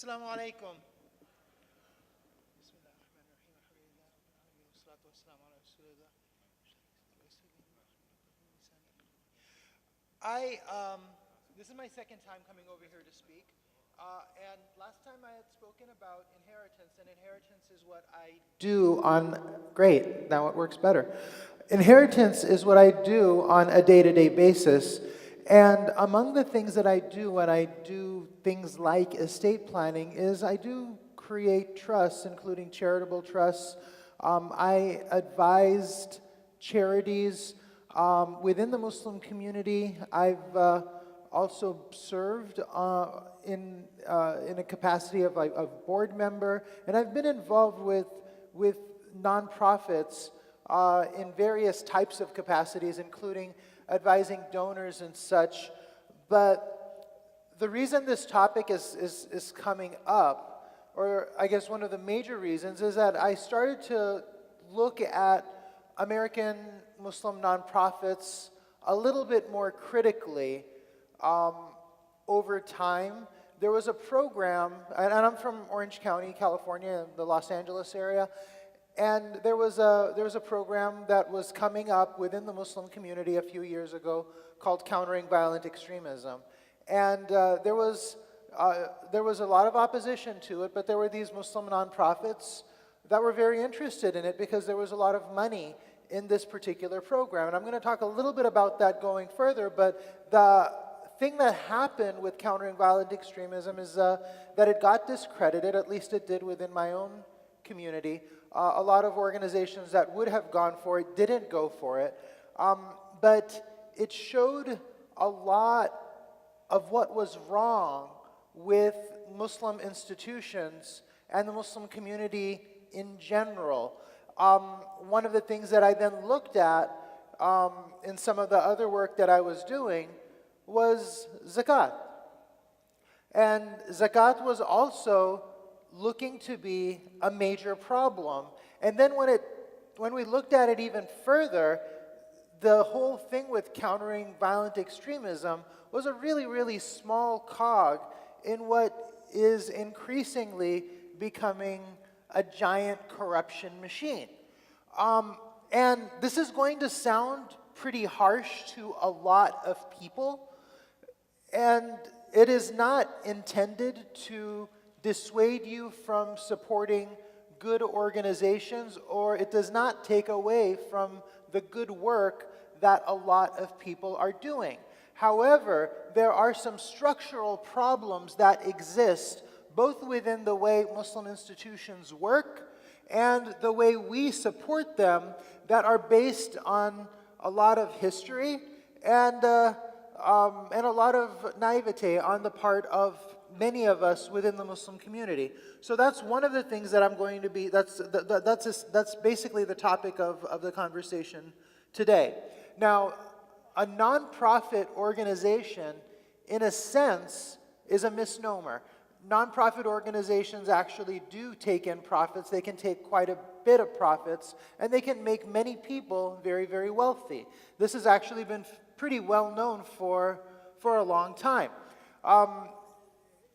Assalamu alaikum. This is my second time coming over here to speak. And last time I had spoken about inheritance, and inheritance is what I do on, great, now it works better. Inheritance is what I do on a day-to-day basis. And among the things that I do when I do things like estate planning is I do create trusts, including charitable trusts. I advised charities within the Muslim community. I've also served in a capacity of a board member, and I've been involved with nonprofits in various types of capacities, including advising donors and such. But the reason this topic is coming up, or I guess one of the major reasons, is that I started to look at American Muslim nonprofits a little bit more critically over time. There was a program, and I'm from Orange County, California, the Los Angeles area, and there was a program that was coming up within the Muslim community a few years ago called Countering Violent Extremism. And there was a lot of opposition to it, but there were these Muslim nonprofits that were very interested in it because there was a lot of money in this particular program. And I'm going to talk a little bit about that going further, but the thing that happened with Countering Violent Extremism is that it got discredited, at least it did within my own community. A lot of organizations that would have gone for it didn't go for it. But it showed a lot of what was wrong with Muslim institutions and the Muslim community in general. One of the things that I then looked at in some of the other work that I was doing was zakat. And zakat was also looking to be a major problem. And then when we looked at it even further, the whole thing with countering violent extremism was a really, really small cog in what is increasingly becoming a giant corruption machine. And this is going to sound pretty harsh to a lot of people, and it is not intended to dissuade you from supporting good organizations, or it does not take away from the good work that a lot of people are doing. However, there are some structural problems that exist both within the way Muslim institutions work and the way we support them that are based on a lot of history and a lot of naivete on the part of many of us within the Muslim community. So that's one of the things that I'm going to be, that's basically the topic of the conversation today. Now, a nonprofit organization, in a sense, is a misnomer. Nonprofit organizations actually do take in profits. They can take quite a bit of profits, and they can make many people very, very wealthy. This has actually been pretty well known for a long time.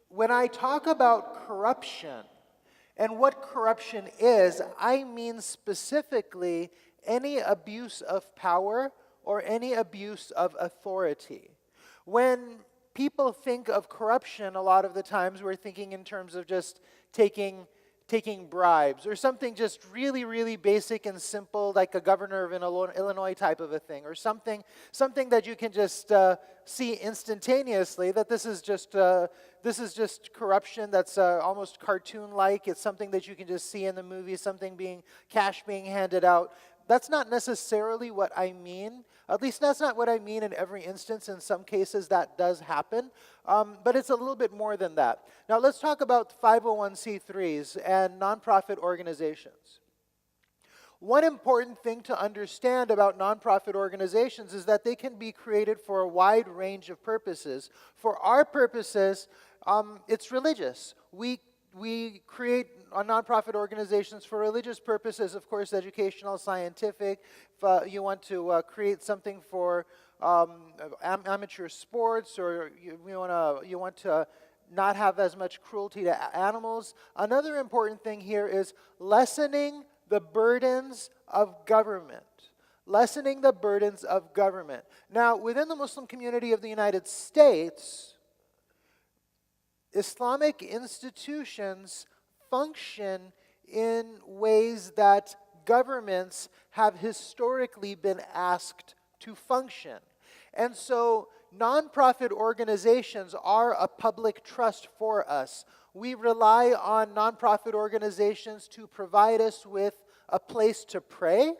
When I talk about corruption and what corruption is, I mean specifically any abuse of power or any abuse of authority. When people think of corruption, a lot of the times we're thinking in terms of just taking bribes or something just really, really basic and simple, like a governor of Illinois type of a thing, or something that you can just see instantaneously, that this is just corruption that's almost cartoon-like. It's something that you can just see in the movies, cash being handed out. That's not necessarily what I mean. At least that's not what I mean in every instance. In some cases that does happen, but it's a little bit more than that. Now let's talk about 501c3s and nonprofit organizations. One important thing to understand about nonprofit organizations is that they can be created for a wide range of purposes. For our purposes, it's religious. We create nonprofit organizations for religious purposes, of course, educational, scientific. If you want to create something for amateur sports, or you want to not have as much cruelty to animals. Another important thing here is lessening the burdens of government. Lessening the burdens of government. Now, within the Muslim community of the United States, Islamic institutions function in ways that governments have historically been asked to function. And so, nonprofit organizations are a public trust for us. We rely on nonprofit organizations to provide us with a place to pray.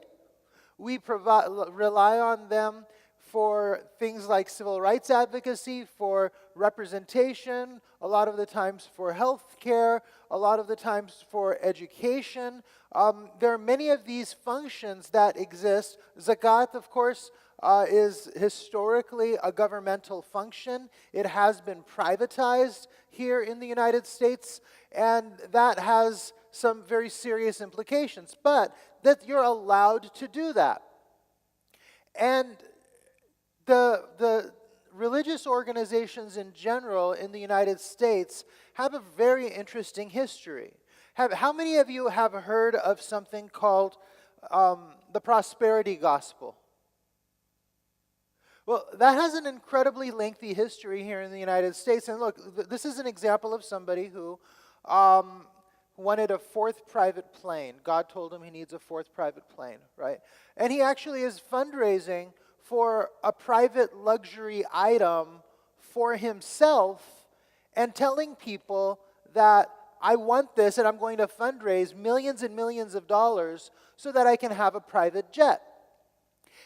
We rely on them for things like civil rights advocacy, for representation, a lot of the times for health care, a lot of the times for education. There are many of these functions that exist. Zakat, of course, is historically a governmental function. It has been privatized here in the United States, and that has some very serious implications. But that you're allowed to do that. And the religious organizations in general in the United States have a very interesting history. How many of you have heard of something called the prosperity gospel? Well, that has an incredibly lengthy history here in the United States. And look, this is an example of somebody who wanted a fourth private plane. God told him he needs a fourth private plane, right? And he actually is fundraising for a private luxury item for himself and telling people that I want this and I'm going to fundraise millions and millions of dollars so that I can have a private jet.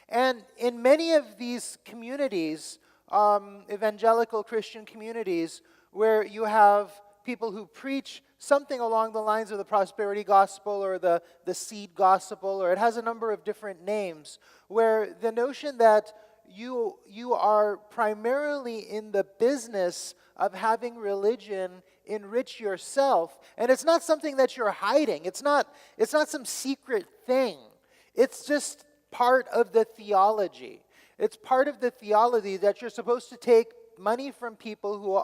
And in many of these communities, evangelical Christian communities, where you have people who preach something along the lines of the prosperity gospel or the seed gospel, or it has a number of different names, where the notion that you are primarily in the business of having religion enrich yourself, and it's not something that you're hiding. It's not some secret thing. It's just part of the theology. It's part of the theology that you're supposed to take money from people who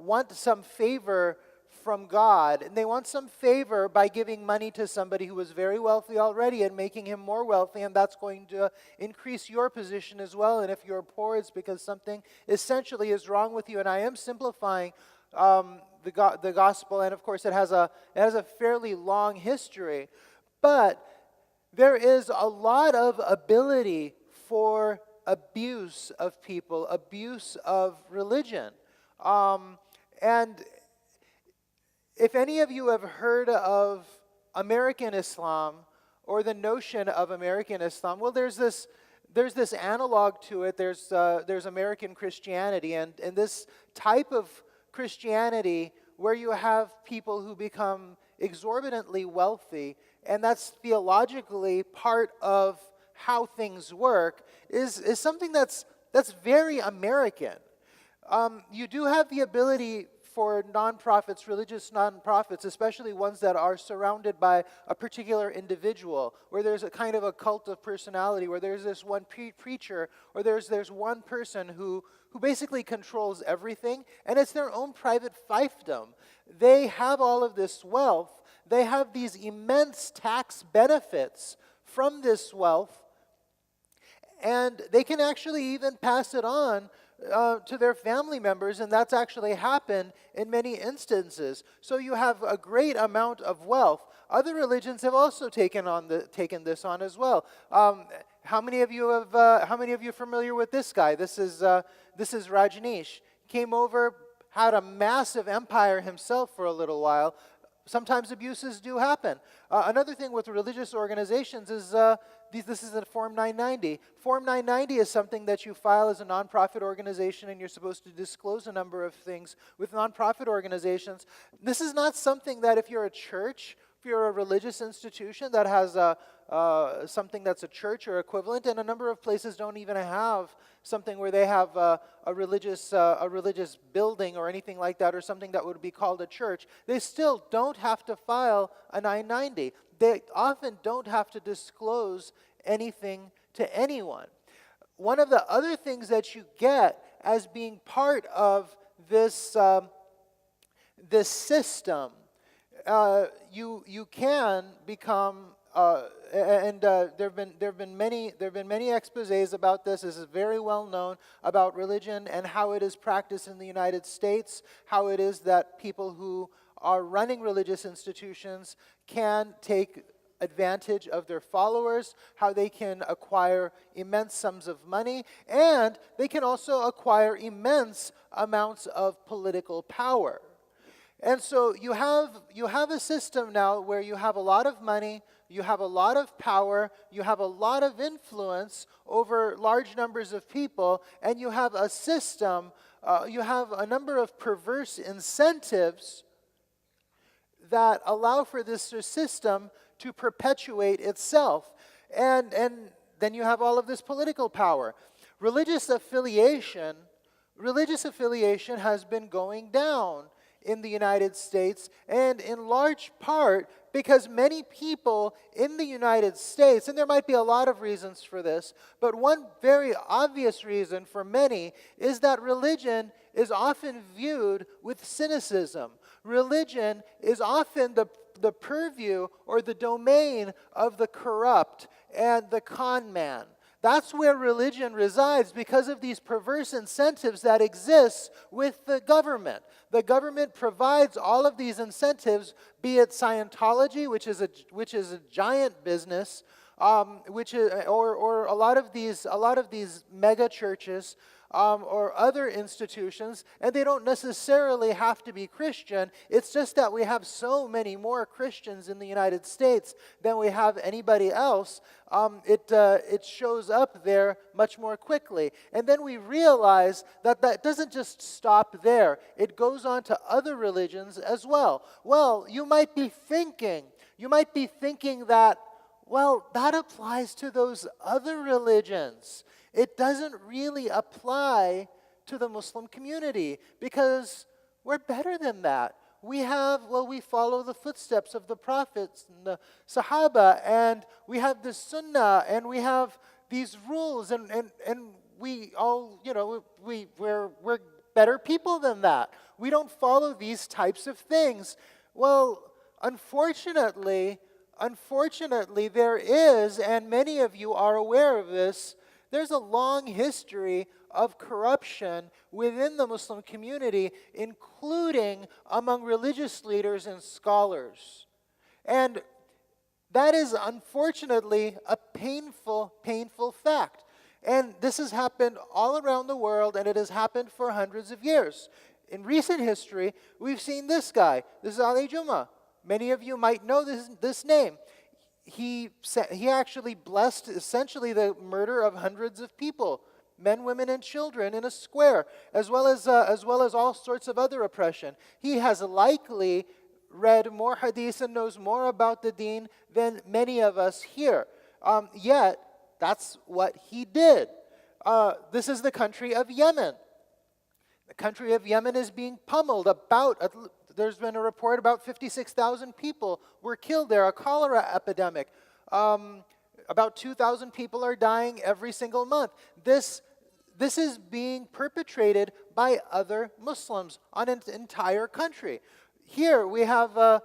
want some favor from God, and they want some favor by giving money to somebody who is very wealthy already and making him more wealthy, and that's going to increase your position as well. And if you're poor, it's because something essentially is wrong with you. And I am simplifying the gospel, and of course it has a fairly long history, but there is a lot of ability for abuse of people, abuse of religion. And if any of you have heard of American Islam or the notion of American Islam, well, there's this analog to it. There's American Christianity, and this type of Christianity where you have people who become exorbitantly wealthy, and that's theologically part of how things work, is something that's very American. You do have the ability for nonprofits, religious nonprofits, especially ones that are surrounded by a particular individual, where there's a kind of a cult of personality, where there's this one preacher, or there's one person who basically controls everything, and it's their own private fiefdom. They have all of this wealth. They have these immense tax benefits from this wealth, and they can actually even pass it on to their family members, and that's actually happened in many instances. So you have a great amount of wealth. Other religions have also taken this on as well. How many of you are familiar with this guy? This is Rajneesh. Came over, had a massive empire himself for a little while. Sometimes abuses do happen. Another thing with religious organizations is this is a Form 990. Form 990 is something that you file as a nonprofit organization, and you're supposed to disclose a number of things with nonprofit organizations. This is not something that if you're a church, if you're a religious institution that has something that's a church or equivalent, and a number of places don't even have something where they have a religious building or anything like that, or something that would be called a church, they still don't have to file a 990. They often don't have to disclose anything to anyone. One of the other things that you get as being part of this this system, you can become there've been many exposés about this. This is very well known about religion and how it is practiced in the United States, how it is that people who are running religious institutions can take advantage of their followers, how they can acquire immense sums of money, and they can also acquire immense amounts of political power. And so you have a system now where you have a lot of money, you have a lot of power, you have a lot of influence over large numbers of people, and you have a system, you have a number of perverse incentives that allow for this system to perpetuate itself. And then you have all of this political power. Religious affiliation has been going down in the United States, and in large part because many people in the United States, and there might be a lot of reasons for this, but one very obvious reason for many is that religion is often viewed with cynicism. Religion is often the purview or the domain of the corrupt and the con man. That's where religion resides because of these perverse incentives that exist with the government. The government provides all of these incentives, be it Scientology, which is a giant business, or a lot of these mega churches, or other institutions, and they don't necessarily have to be Christian. It's just that we have so many more Christians in the United States than we have anybody else. It shows up there much more quickly. And then we realize that that doesn't just stop there. It goes on to other religions as well. Well, you might be thinking that, well, that applies to those other religions. It doesn't really apply to the Muslim community because we're better than that. We follow the footsteps of the prophets and the Sahaba, and we have the Sunnah, and we have these rules, and we all, we're better people than that. We don't follow these types of things. Well, unfortunately, there is, and many of you are aware of this, there's a long history of corruption within the Muslim community, including among religious leaders and scholars. And that is unfortunately a painful fact. And this has happened all around the world, and it has happened for hundreds of years. In recent history, we've seen this guy. This is Ali Juma. Many of you might know this name. He actually blessed essentially the murder of hundreds of people, men, women, and children in a square, as well as all sorts of other oppression. He has likely read more hadith and knows more about the deen than many of us here. Yet, that's what he did. This is the country of Yemen. The country of Yemen is being pummeled. There's been a report about 56,000 people were killed there, a cholera epidemic. About 2,000 people are dying every single month. This is being perpetrated by other Muslims on an entire country. Here we have a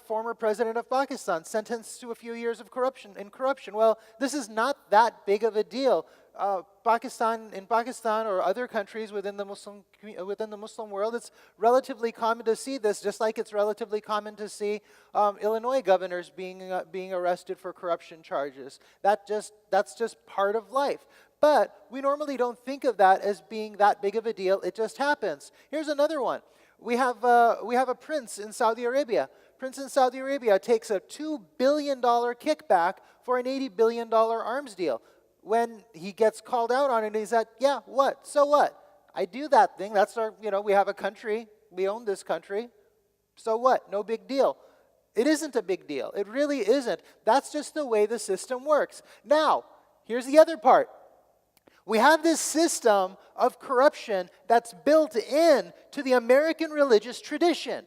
former president of Pakistan sentenced to a few years of corruption. Well, this is not that big of a deal. In Pakistan or other countries within the Muslim world, it's relatively common to see this, just like it's relatively common to see Illinois governors being arrested for corruption charges. That's just part of life. But we normally don't think of that as being that big of a deal. It just happens. Here's another one. We have a prince in Saudi Arabia. Prince in Saudi Arabia takes a $2 billion kickback for an $80 billion arms deal. When he gets called out on it, he's like, yeah, what? So what? I do that thing. That's we have a country. We own this country. So what? No big deal. It isn't a big deal. It really isn't. That's just the way the system works. Now, here's the other part. We have this system of corruption that's built in to the American religious tradition.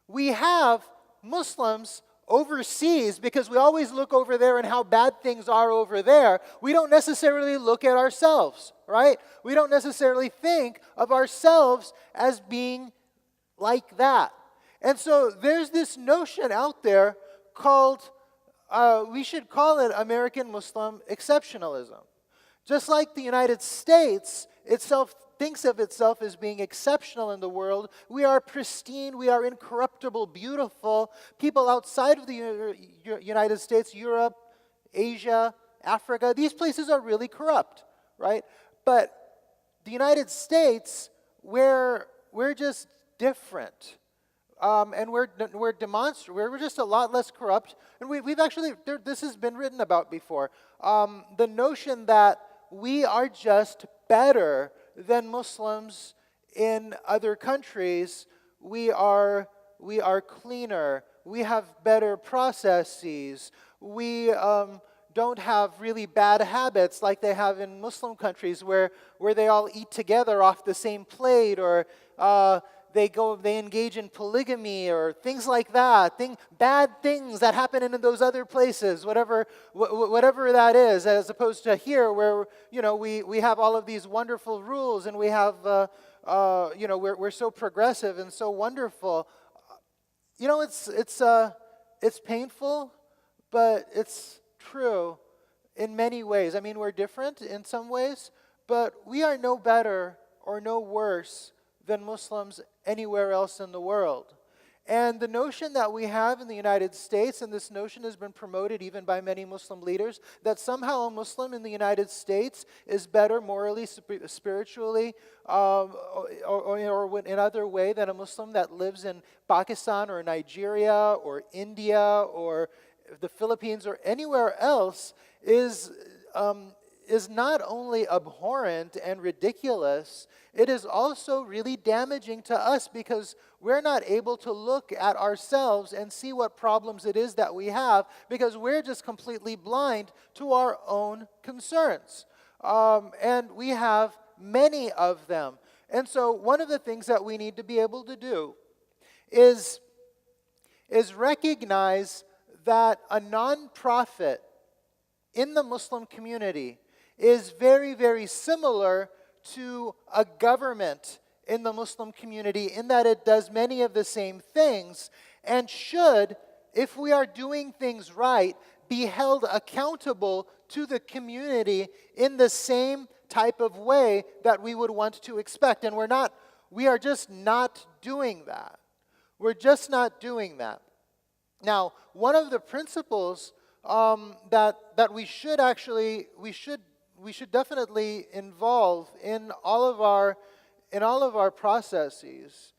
We have Muslims overseas, because we always look over there and how bad things are over there. We don't necessarily look at ourselves, right? We don't necessarily think of ourselves as being like that. And so there's this notion out there called, we should call it American Muslim exceptionalism. Just like the United States itself thinks of itself as being exceptional in the world, we are pristine, we are incorruptible, beautiful. People outside of the United States, Europe, Asia, Africa, these places are really corrupt, right? But the United States, we're just different. And we're just a lot less corrupt. And we've actually, this has been written about before. The notion that we are just better than Muslims in other countries. We are cleaner. We have better processes. We don't have really bad habits like they have in Muslim countries where they all eat together off the same plate, or they engage in polygamy or things like that. Bad things that happen in those other places, whatever that is, as opposed to here where we have all of these wonderful rules, and we have we're so progressive and so wonderful. It's painful, but it's true in many ways. I mean, we're different in some ways, but we are no better or no worse than Muslims anywhere else in the world. And the notion that we have in the United States, and this notion has been promoted even by many Muslim leaders, that somehow a Muslim in the United States is better morally, spiritually, or in other way than a Muslim that lives in Pakistan or Nigeria or India or the Philippines or anywhere else is not only abhorrent and ridiculous, it is also really damaging to us, because we're not able to look at ourselves and see what problems it is that we have, because we're just completely blind to our own concerns. And we have many of them. And so one of the things that we need to be able to do is recognize that a nonprofit in the Muslim community is very, very similar to a government in the Muslim community, in that it does many of the same things, and should, if we are doing things right, be held accountable to the community in the same type of way that we would want to expect. And we are just not doing that. We're just not doing that. Now, one of the principles that we should definitely involve in all of our processes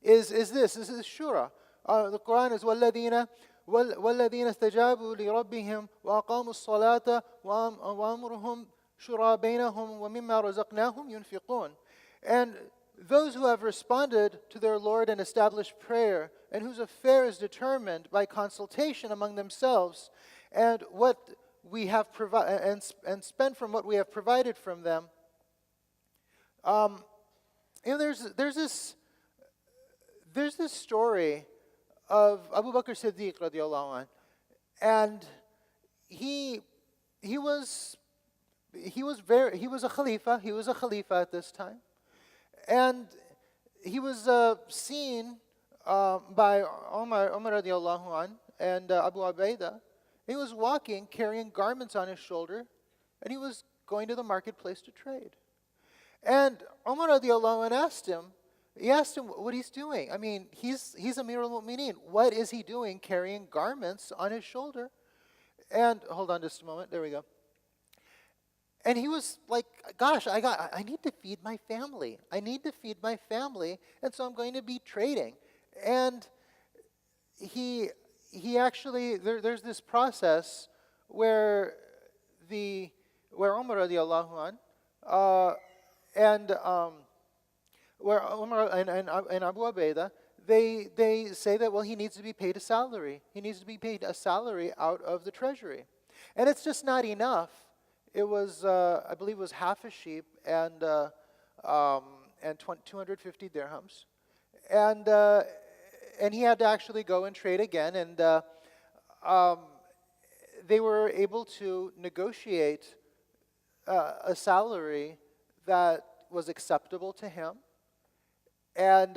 is this. This is shura. The Quran is وَالَّذِينَ اسْتَجَابُوا لِرَبِّهِمْ وَأَقَامُوا الصَّلَاةَ وَأَمْرُهُمْ شُورَى بَيْنَهُمْ وَمِمَّا رَزَقْنَاهُمْ يُنْفِقُونَ. And those who have responded to their Lord and established prayer, and whose affair is determined by consultation among themselves, and what we have provided and spend from what we have provided from them. There's this story of Abu Bakr Siddiq radiallahu anh, and he was a khalifa. He was a khalifa at this time, and he was seen by Umar radiallahu anh and Abu Ubaidah. He was walking, carrying garments on his shoulder, and he was going to the marketplace to trade. And Umar radiallahu anh asked him what he's doing. I mean, he's Amir al-Mu'mineen. What is he doing carrying garments on his shoulder? And, hold on just a moment, there we go. And he was like, gosh, I need to feed my family. I need to feed my family, and so I'm going to be trading. And he actually, there's this process where Umar radiallahu anh, where Umar and Abu Ubaidah, they say that, well, he needs to be paid a salary. He needs to be paid a salary out of the treasury. And it's just not enough. It was, I believe it was half a sheep and 250 dirhams. And he had to actually go and trade again, and they were able to negotiate a salary that was acceptable to him. And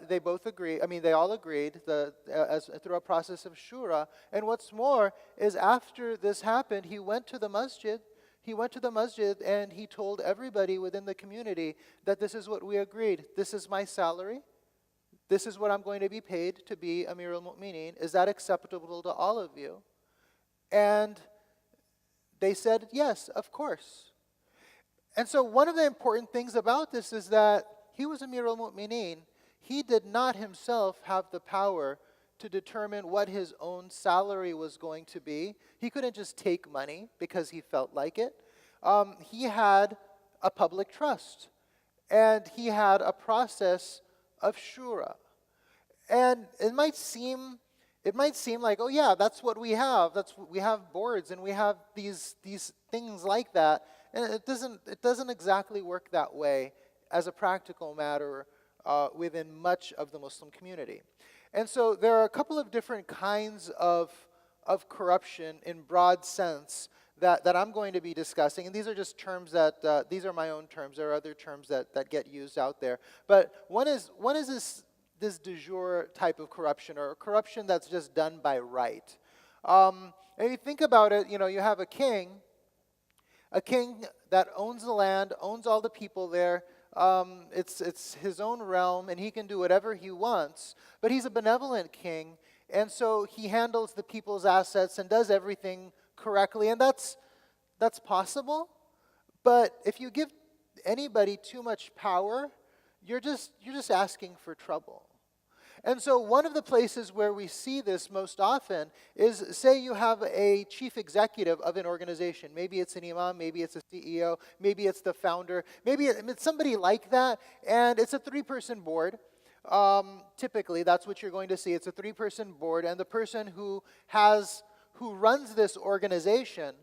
they both agree. I mean, they all agreed through a process of shura. And what's more is after this happened, he went to the masjid. He went to the masjid and he told everybody within the community that this is what we agreed. This is my salary. This is what I'm going to be paid to be Amir al-Mu'mineen. Is that acceptable to all of you? And they said, yes, of course. And so one of the important things about this is that he was Amir al-Mu'mineen. He did not himself have the power to determine what his own salary was going to be. He couldn't just take money because he felt like it. He had a public trust. And he had a process of shura. And it might seem like, oh yeah, that's what we have. We have boards and we have these things like that. And it doesn't exactly work that way as a practical matter within much of the Muslim community. And so there are a couple of different kinds of corruption in broad sense that I'm going to be discussing. And these are just terms that, these are my own terms. There are other terms that get used out there. But one is this de jure type of corruption, or corruption that's just done by right. And you think about it, you have a king that owns the land, owns all the people there. It's his own realm, and he can do whatever he wants. But he's a benevolent king, and so he handles the people's assets and does everything correctly, and that's possible. But if you give anybody too much power, you're just asking for trouble. And so one of the places where we see this most often is, say you have a chief executive of an organization. Maybe it's an imam, maybe it's a CEO, maybe it's the founder, maybe it's somebody like that, and it's a 3-person board. Typically, that's what you're going to see. It's a 3-person board, and the person who runs this organization,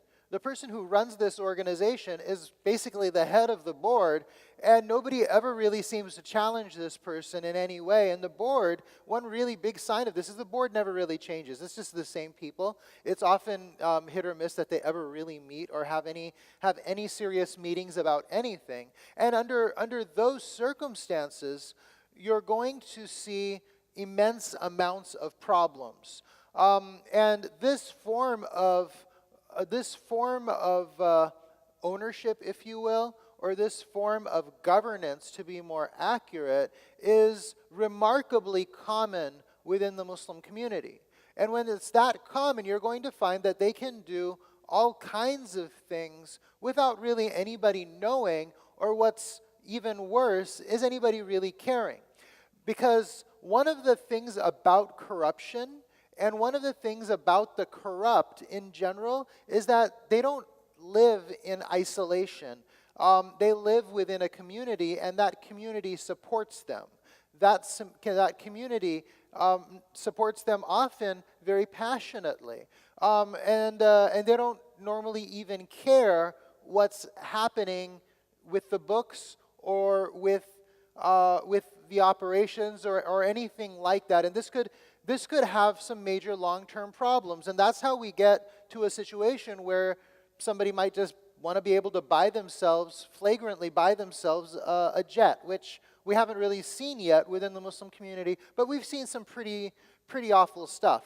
is basically the head of the board, and nobody ever really seems to challenge this person in any way. And the board, one really big sign of this is the board never really changes. It's just the same people. It's often hit or miss that they ever really meet or have any serious meetings about anything. And under those circumstances, you're going to see immense amounts of problems. And this form of ownership, if you will, or this form of governance, to be more accurate, is remarkably common within the Muslim community. And when it's that common, you're going to find that they can do all kinds of things without really anybody knowing, or what's even worse, is anybody really caring. Because one of the things about corruption, and one of the things about the corrupt in general, is that they don't live in isolation. They live within a community, and that community supports them. That community supports them often very passionately. And they don't normally even care what's happening with the books or with the operations or anything like that. And this could have some major long-term problems. And that's how we get to a situation where somebody might just want to be able to flagrantly buy themselves a jet, which we haven't really seen yet within the Muslim community, but we've seen some pretty awful stuff.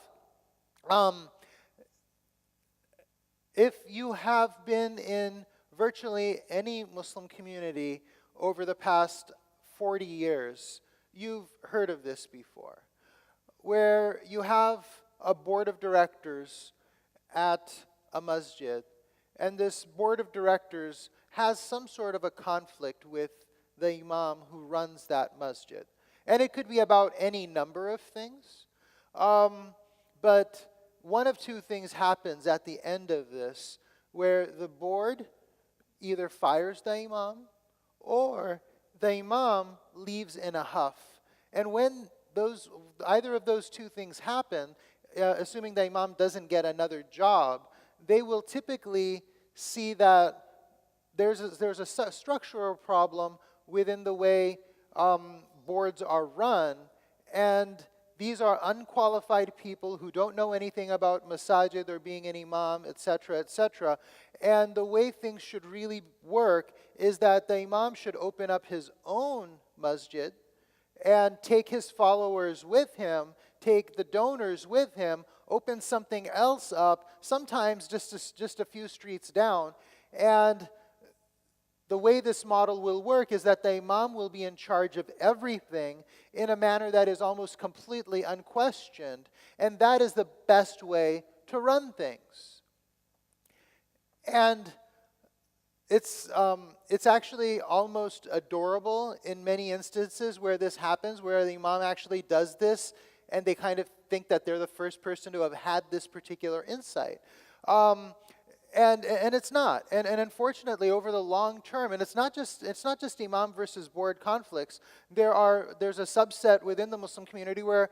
If you have been in virtually any Muslim community over the past 40 years, you've heard of this before, where you have a board of directors at a masjid, and this board of directors has some sort of a conflict with the imam who runs that masjid. And it could be about any number of things. But one of two things happens at the end of this, where the board either fires the imam or the imam leaves in a huff. And when either of those two things happen, assuming the imam doesn't get another job, they will typically see that there's a structural problem within the way boards are run, and these are unqualified people who don't know anything about masajid or being an imam, etc., etc. And the way things should really work is that the imam should open up his own masjid, and take his followers with him, take the donors with him, open something else up, sometimes just a few streets down. And the way this model will work is that the imam will be in charge of everything in a manner that is almost completely unquestioned. And that is the best way to run things. And it's actually almost adorable in many instances where this happens, where the imam actually does this, and they kind of think that they're the first person to have had this particular insight. And it's not. And unfortunately, over the long term, and it's not just imam versus board conflicts. There's a subset within the Muslim community where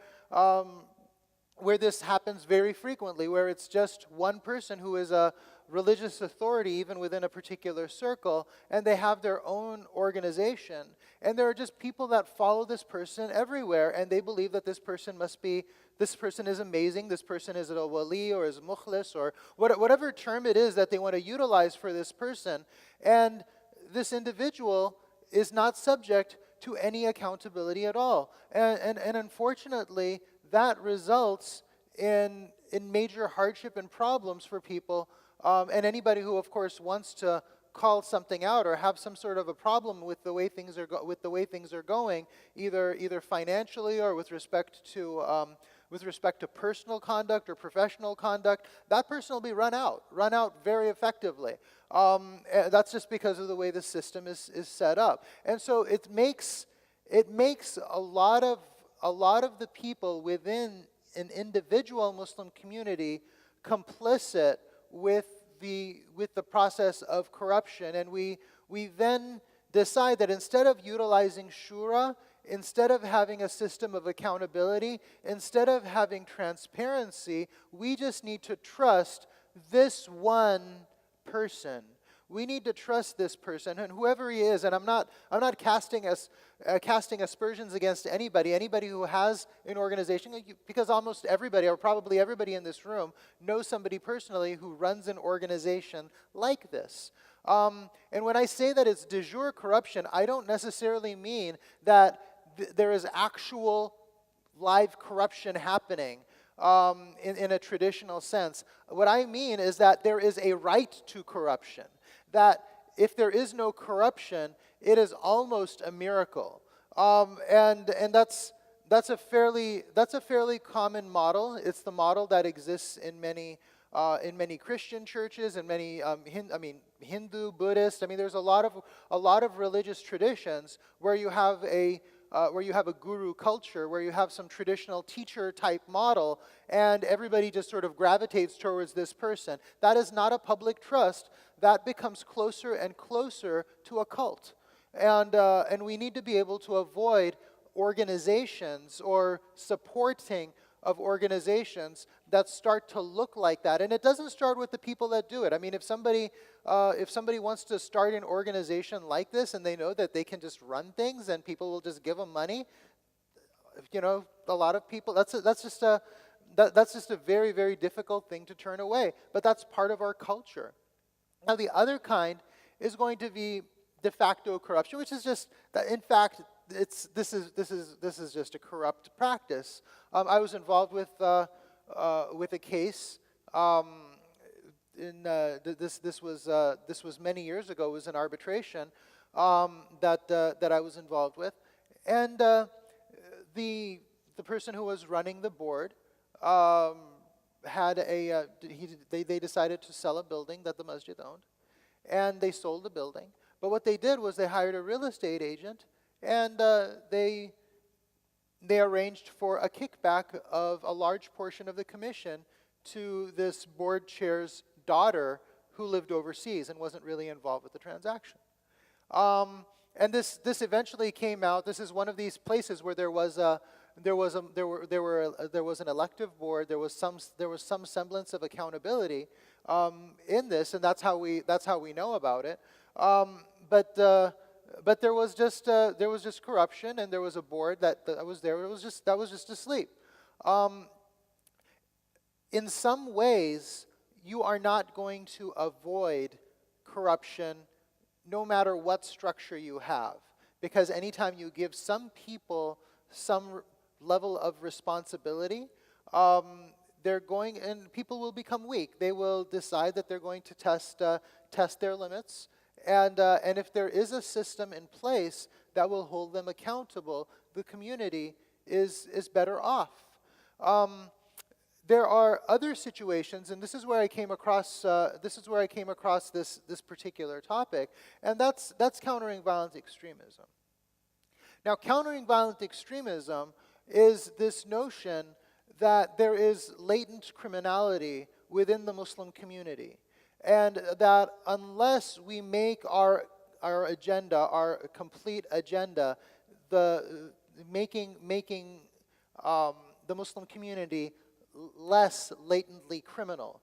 this happens very frequently, where it's just one person who is a religious authority, even within a particular circle, and they have their own organization. And there are just people that follow this person everywhere, and they believe that this person is amazing, this person is a wali or is mukhlis, or whatever term it is that they want to utilize for this person. And this individual is not subject to any accountability at all. And unfortunately, that results in major hardship and problems for people. And anybody who, of course, wants to call something out or have some sort of a problem with the way things are going, either financially or with respect to personal conduct or professional conduct, that person will be run out very effectively. That's just because of the way the system is set up. And so it makes a lot of the people within an individual Muslim community complicit with the process of corruption. And we then decide that instead of utilizing shura, instead of having a system of accountability, instead of having transparency, we just need to trust this one person. We need to trust this person, and whoever he is. And I'm not casting aspersions against anybody who has an organization, because almost everybody, or probably everybody in this room, knows somebody personally who runs an organization like this. And when I say that it's de jure corruption, I don't necessarily mean that there is actual live corruption happening in a traditional sense. What I mean is that there is a right to corruption. That if there is no corruption, it is almost a miracle. And that's a fairly common model. It's the model that exists in many Christian churches and many Hindu, Buddhist. I mean, there's a lot of religious traditions where you have a guru culture, where you have some traditional teacher type model, and everybody just sort of gravitates towards this person. That is not a public trust. That becomes closer and closer to a cult. And we need to be able to avoid organizations or supporting of organizations that start to look like that. And it doesn't start with the people that do it. I mean, if somebody wants to start an organization like this and they know that they can just run things and people will just give them money, a lot of people, that's just a very, very difficult thing to turn away. But that's part of our culture. Now, the other kind is going to be de facto corruption, which is just that, in fact, this is just a corrupt practice. I was involved with a case. This was many years ago. It was an arbitration that I was involved with, and the person who was running the board they decided to sell a building that the masjid owned, and they sold the building. But what they did was they hired a real estate agent, and they arranged for a kickback of a large portion of the commission to this board chair's daughter who lived overseas and wasn't really involved with the transaction. And this eventually came out. This is one of these places where there was an elective board. There was some semblance of accountability in this, and that's how we know about it. But there was just corruption, and there was a board that was there. That was just asleep. In some ways, you are not going to avoid corruption no matter what structure you have, because anytime you give some people some level of responsibility, and people will become weak. They will decide that they're going to test their limits, and if there is a system in place that will hold them accountable, the community is better off. There are other situations, and this is where I came across this particular topic, and that's countering violent extremism. Now, countering violent extremism is this notion that there is latent criminality within the Muslim community, and that unless we make our agenda, our complete agenda, making the Muslim community less latently criminal,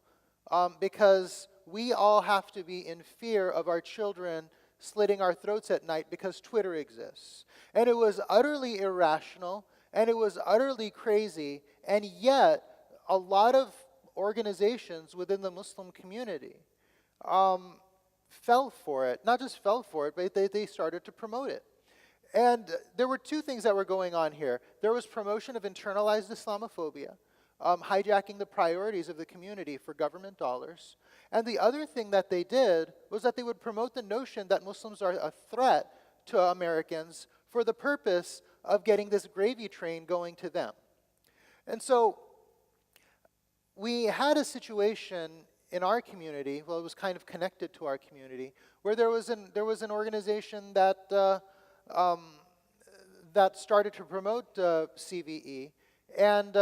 because we all have to be in fear of our children slitting our throats at night because Twitter exists. And it was utterly irrational, and it was utterly crazy, and yet a lot of organizations within the Muslim community fell for it. Not just fell for it, but they started to promote it. And there were two things that were going on here. There was promotion of internalized Islamophobia, hijacking the priorities of the community for government dollars. And the other thing that they did was that they would promote the notion that Muslims are a threat to Americans for the purpose of getting this gravy train going to them. And so we had a situation in our community, well, it was kind of connected to our community, where there was an organization that that started to promote CVE, and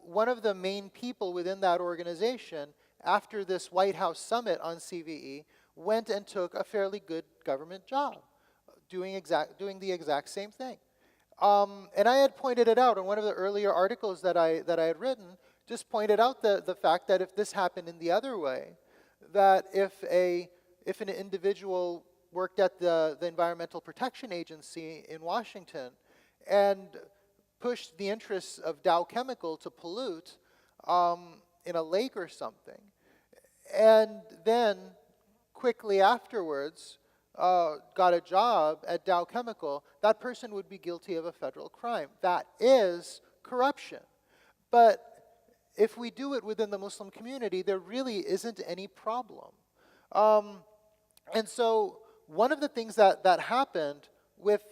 one of the main people within that organization, after this White House summit on CVE, went and took a fairly good government job, doing the exact same thing. And I had pointed it out in one of the earlier articles that I had written, just pointed out the fact that if this happened in the other way, that if an individual worked at the Environmental Protection Agency in Washington and pushed the interests of Dow Chemical to pollute in a lake or something, and then quickly afterwards got a job at Dow Chemical, that person would be guilty of a federal crime. That is corruption. But if we do it within the Muslim community, there really isn't any problem. And so one of the things that happened with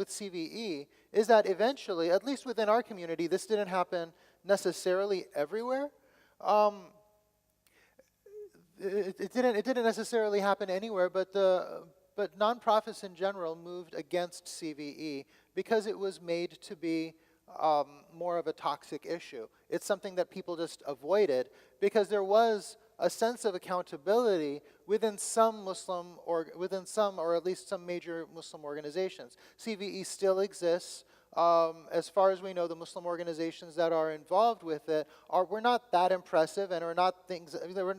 CVE is that eventually, at least within our community, this didn't happen necessarily everywhere. It didn't necessarily happen anywhere, but nonprofits in general moved against CVE because it was made to be more of a toxic issue. It's something that people just avoided because there was a sense of accountability within some or at least some major Muslim organizations. CVE still exists. As far as we know, the Muslim organizations that are involved with it were not that impressive, and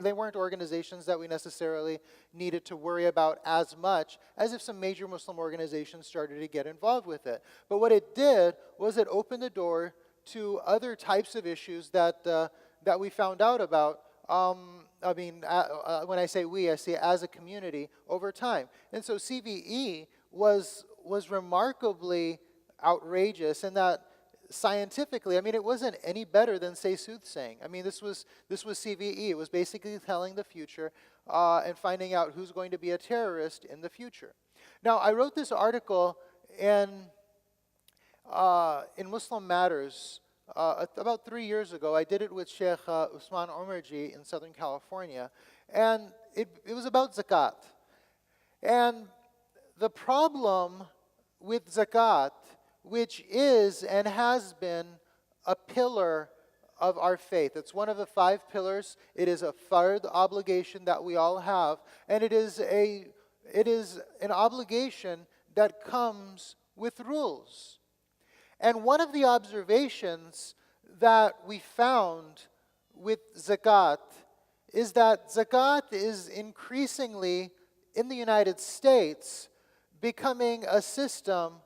they weren't organizations that we necessarily needed to worry about as much as if some major Muslim organizations started to get involved with it. But what it did was it opened the door to other types of issues that we found out about. When I say we, I say as a community over time. And so CVE was remarkably outrageous in that scientifically, it wasn't any better than, say, soothsaying. This was CVE. It was basically telling the future and finding out who's going to be a terrorist in the future. Now, I wrote this article in Muslim Matters about 3 years ago. I did it with Shaikh Usman Omarji in Southern California, and it was about zakat. And the problem with zakat, which is and has been a pillar of our faith. It's one of the 5 pillars. It is a fard obligation that we all have, and it is an obligation that comes with rules. And one of the observations that we found with zakat is that zakat is increasingly, in the United States, becoming a system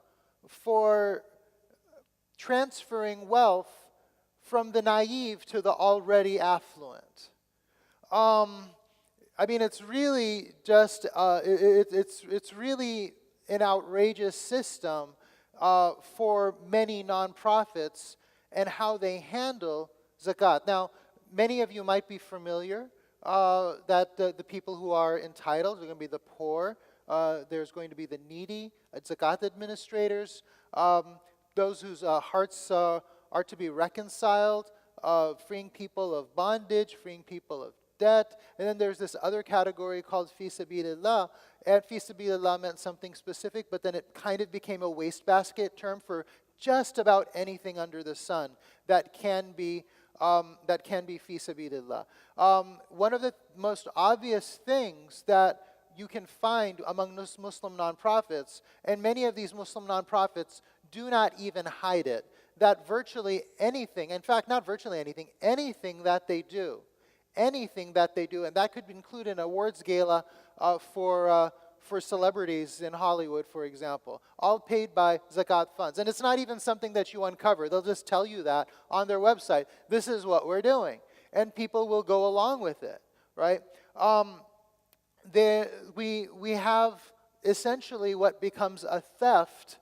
for transferring wealth from the naive to the already affluent. It's really just, it's really an outrageous system for many nonprofits and how they handle zakat. Now, many of you might be familiar that the people who are entitled are going to be the poor. There's going to be the needy, zakat administrators, those whose hearts are to be reconciled, freeing people of bondage, freeing people of debt. And then there's this other category called fi sabilillah. And fi sabilillah meant something specific, but then it kind of became a wastebasket term for just about anything under the sun that can be fi sabilillah. One of the most obvious things that you can find among Muslim nonprofits, and many of these Muslim nonprofits do not even hide it, that virtually anything, in fact, not virtually anything, anything that they do, and that could include an awards gala for celebrities in Hollywood, for example, all paid by zakat funds. And it's not even something that you uncover. They'll just tell you that on their website. This is what we're doing. And people will go along with it, right? We have essentially what becomes a theft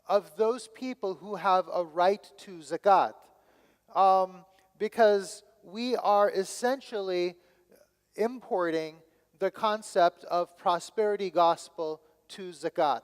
of those people who have a right to zakat. Because we are essentially importing the concept of prosperity gospel to zakat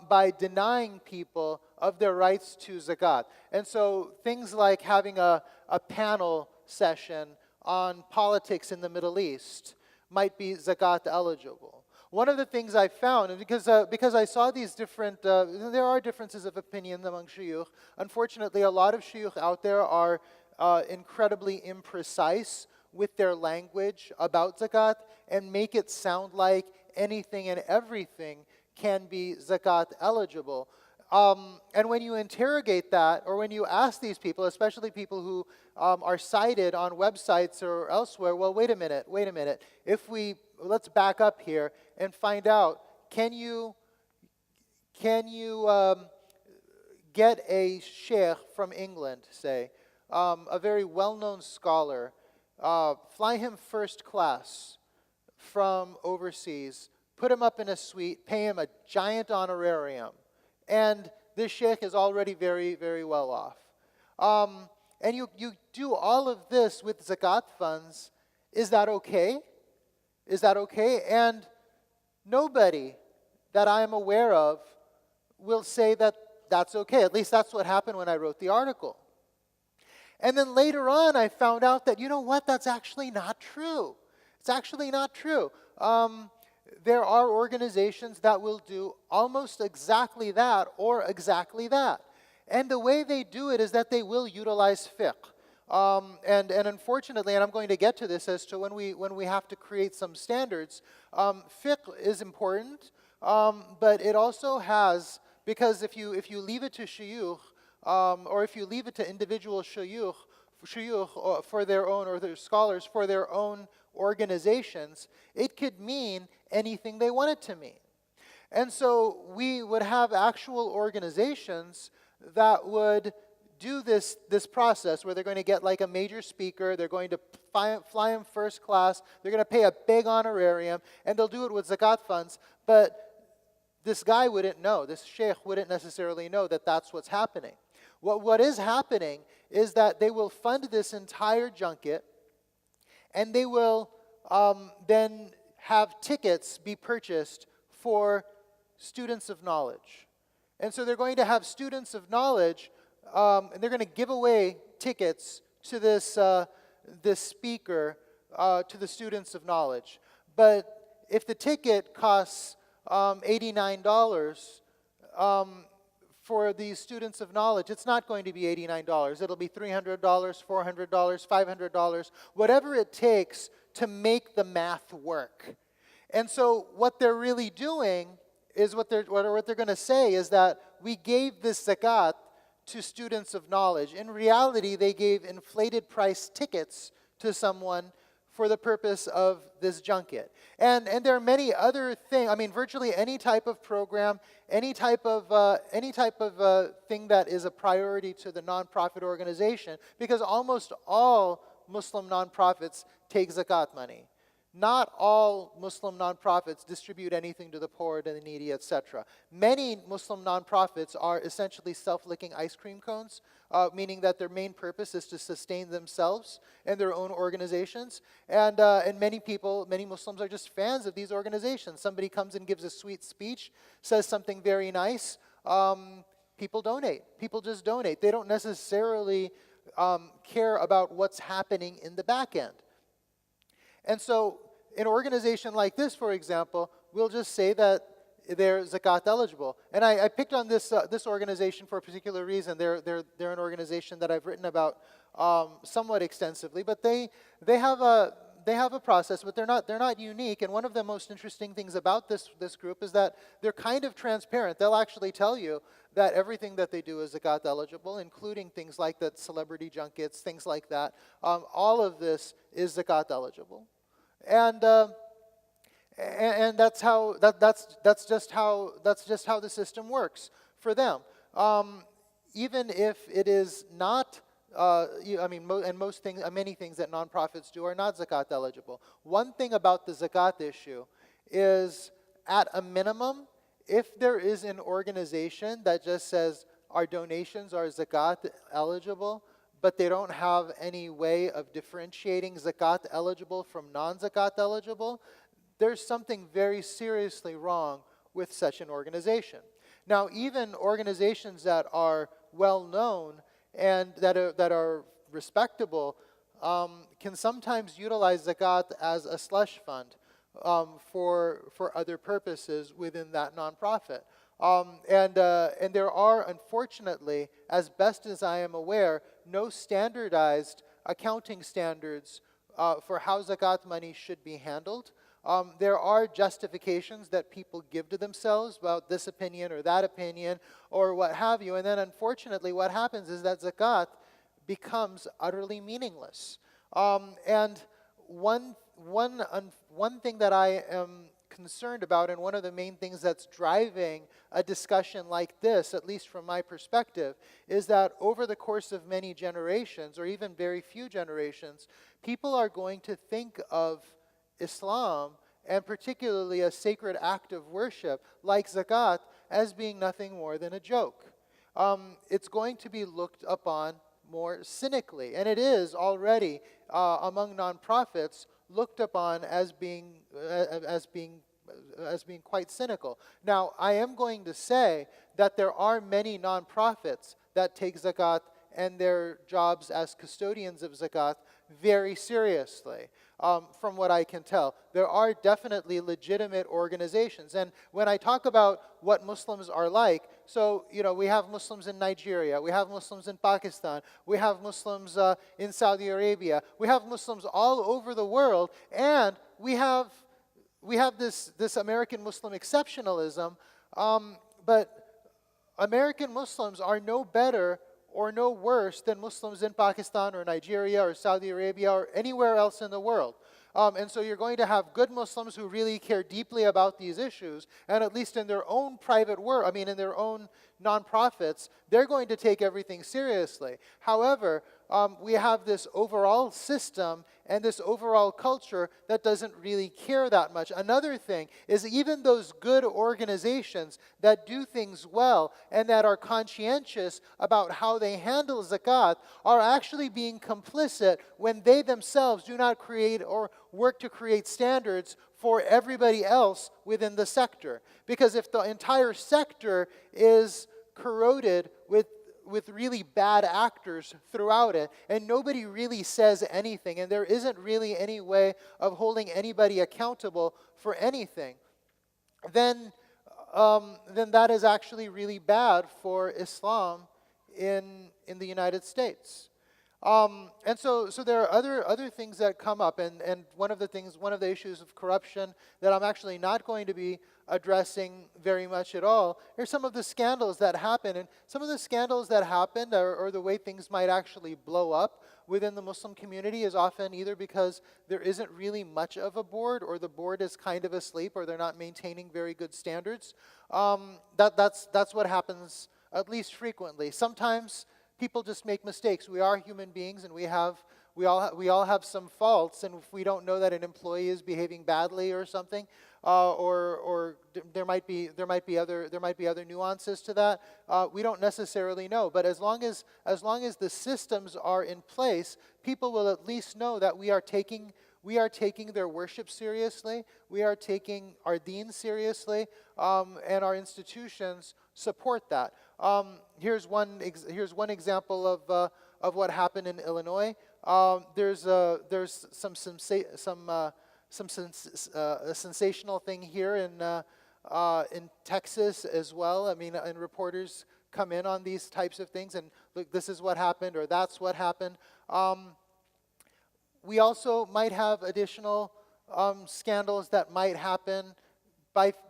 by denying people of their rights to zakat. And so things like having a panel session on politics in the Middle East might be zakat eligible. One of the things I found, and because I saw these different, there are differences of opinion among shuyukh. Unfortunately, a lot of shuyukh out there are incredibly imprecise with their language about zakat and make it sound like anything and everything can be zakat eligible. And when you interrogate that, or when you ask these people, especially people who are cited on websites or elsewhere, well, wait a minute. Let's back up here and find out, can you get a sheikh from England, say, a very well-known scholar, fly him first class from overseas, put him up in a suite, pay him a giant honorarium, and this sheikh is already very, very well off. And you do all of this with zakat funds. Is that okay? Is that okay? And nobody that I am aware of will say that that's okay. At least that's what happened when I wrote the article. And then later on, I found out that, you know what, that's actually not true. It's actually not true. There are organizations that will do almost exactly that or exactly that. And the way they do it is that they will utilize fiqh. And unfortunately, and I'm going to get to this as to when we have to create some standards, fiqh is important, but it also has, because if you leave it to shuyukh, or if you leave it to individual shuyukh for their own, or their scholars for their own organizations, it could mean anything they want it to mean. And so we would have actual organizations that would do this process where they're going to get like a major speaker, they're going to fly him first class, they're going to pay a big honorarium, and they'll do it with zakat funds, but this guy wouldn't know, this sheikh wouldn't necessarily know that that's what's happening. What is happening is that they will fund this entire junket, and they will then have tickets be purchased for students of knowledge. And so they're going to have students of knowledge, and they're going to give away tickets to this speaker, to the students of knowledge. But if the ticket costs $89 for these students of knowledge, it's not going to be $89. It'll be $300, $400, $500, whatever it takes to make the math work. And so what they're really doing is what they're going to say is that we gave this zakat to students of knowledge. In reality, they gave inflated price tickets to someone for the purpose of this junket. And there are many other things. I mean, virtually any type of program, any type of thing that is a priority to the nonprofit organization, because almost all Muslim nonprofits take zakat money. not all Muslim nonprofits distribute anything to the poor, to the needy, etc. Many Muslim nonprofits are essentially self-licking ice cream cones, meaning that their main purpose is to sustain themselves and their own organizations. And many people, many Muslims are just fans of these organizations. Somebody comes and gives a sweet speech, says something very nice, people donate. People just donate. They don't necessarily care about what's happening in the back end. And so an organization like this, for example, will just say that they're zakat eligible. And I picked on this organization for a particular reason. They're an organization that I've written about somewhat extensively, but they have a process, but they're not unique. And one of the most interesting things about this group is that they're kind of transparent. They'll actually tell you that everything that they do is zakat eligible, including things like the celebrity junkets, things like that. All of this is zakat eligible, and that's just how the system works for them. Even if it is not. Many things that nonprofits do are not zakat eligible. One thing about the zakat issue is, at a minimum, if there is an organization that just says our donations are zakat eligible, but they don't have any way of differentiating zakat eligible from non-zakat eligible, there's something very seriously wrong with such an organization. Now, even organizations that are well known and that are respectable can sometimes utilize zakat as a slush fund for other purposes within that nonprofit. And there are, unfortunately, as best as I am aware, no standardized accounting standards for how zakat money should be handled. There are justifications that people give to themselves about this opinion or that opinion or what have you. And then unfortunately what happens is that zakat becomes utterly meaningless. And one thing that I am concerned about, and one of the main things that's driving a discussion like this, at least from my perspective, is that over the course of many generations, or even very few generations, people are going to think of Islam, and particularly a sacred act of worship like zakat, as being nothing more than a joke. It's going to be looked upon more cynically, and it is already among nonprofits looked upon as being quite cynical. Now, I am going to say that there are many nonprofits that take zakat and their jobs as custodians of zakat very seriously. From what I can tell, there are definitely legitimate organizations. And when I talk about what Muslims are like, so, we have Muslims in Nigeria, we have Muslims in Pakistan, we have Muslims in Saudi Arabia, we have Muslims all over the world, and we have this American Muslim exceptionalism, but American Muslims are no better or no worse than Muslims in Pakistan or Nigeria or Saudi Arabia or anywhere else in the world. And so you're going to have good Muslims who really care deeply about these issues, and at least in their own private work, in their own nonprofits, they're going to take everything seriously. However, we have this overall system and this overall culture that doesn't really care that much. Another thing is, even those good organizations that do things well and that are conscientious about how they handle zakat are actually being complicit when they themselves do not create or work to create standards for everybody else within the sector. Because if the entire sector is corroded with really bad actors throughout it, and nobody really says anything, and there isn't really any way of holding anybody accountable for anything, then that is actually really bad for Islam in the United States. And so there are other things that come up, and one of the issues of corruption that I'm actually not going to be addressing very much at all are some of the scandals that happen. And some of the scandals that happen, or the way things might actually blow up within the Muslim community, is often either because there isn't really much of a board, or the board is kind of asleep, or they're not maintaining very good standards. That's what happens, at least frequently. Sometimes people just make mistakes. We are human beings, and we have we all have some faults, and if we don't know that an employee is behaving badly or something, there might be other nuances to that. We don't necessarily know, but as long as the systems are in place, people will at least know that we are taking their worship seriously, we are taking our deans seriously, and our institutions support that. Here's one example of what happened in Illinois. There's some sensational thing here in Texas as well. I mean, and reporters come in on these types of things, and look, this is what happened, or that's what happened. We also might have additional scandals that might happen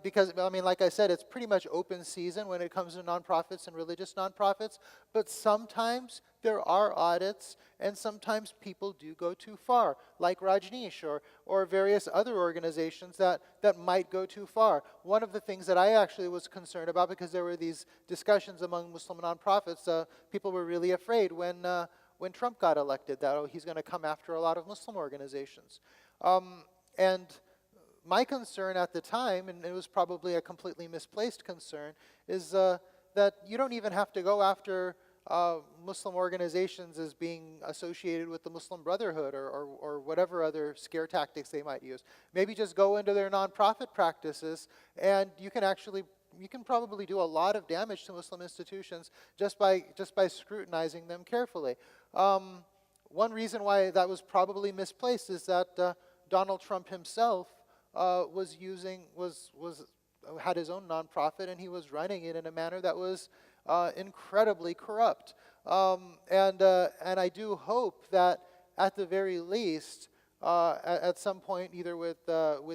because, I mean, like I said, it's pretty much open season when it comes to nonprofits and religious nonprofits, but sometimes there are audits, and sometimes people do go too far, like Rajneesh or various other organizations that might go too far. One of the things that I actually was concerned about, because there were these discussions among Muslim nonprofits, people were really afraid when Trump got elected, that he's going to come after a lot of Muslim organizations. And my concern at the time, and it was probably a completely misplaced concern, is that you don't even have to go after Muslim organizations as being associated with the Muslim Brotherhood or whatever other scare tactics they might use. Maybe just go into their nonprofit practices, and you can probably do a lot of damage to Muslim institutions just by scrutinizing them carefully. One reason why that was probably misplaced is that Donald Trump himself had his own nonprofit, and he was running it in a manner that was incredibly corrupt. And I do hope that at the very least, at some point, either with